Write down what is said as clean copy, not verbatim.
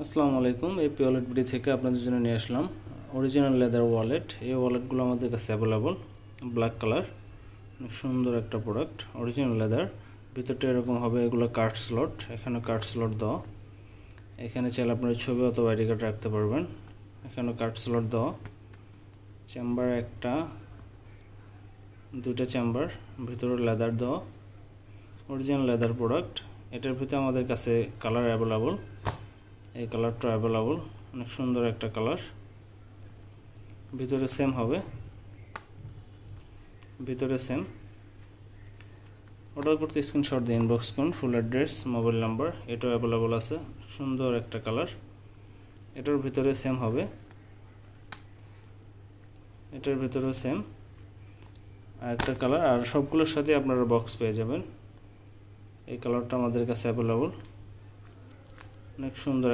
আসসালামু আলাইকুম। AP wallet BD থেকে আপনাদের জন্য নিয়ে আসলাম অরিজিনাল লেদার ওয়ালেট। এই ওয়ালেটগুলো আমাদের কাছে অ্যাভেলেবল। ব্ল্যাক কালার, অনেক সুন্দর একটা প্রোডাক্ট, অরিজিনাল লেদার। ভিতরটা এরকম হবে, এগুলো কার্ড স্লট, এখানে কার্ড স্লট দেওয়া। এখানে চাইলে আপনার ছবি অথবা আইডি কার্ড রাখতে পারবেন। এখানে কার্ড স্লট দেওয়া, চেম্বার একটা, দুইটা চেম্বার, ভিতরে লেদার দেওয়া, অরিজিনাল লেদার প্রোডাক্ট। এটার ভিতরে আমাদের কাছে কালার অ্যাভেলেবল। এই কালারটা অ্যাভেলেবল, অনেক সুন্দর একটা কালার। ভিতরে সেম হবে, ভিতরে সেম। অর্ডার করতে স্ক্রিনশট দিয়ে ইনবক্স করুন, ফুল অ্যাড্রেস, মোবাইল নাম্বার। এটাও অ্যাভেলেবল আছে, সুন্দর একটা কালার। এটার ভিতরে সেম হবে, এটার ভিতরেও সেম আর একটা কালার। আর সবগুলোর সাথে আপনারা বক্স পেয়ে যাবেন। এই কালারটা আমাদের কাছে অ্যাভেলেবল, অনেক সুন্দর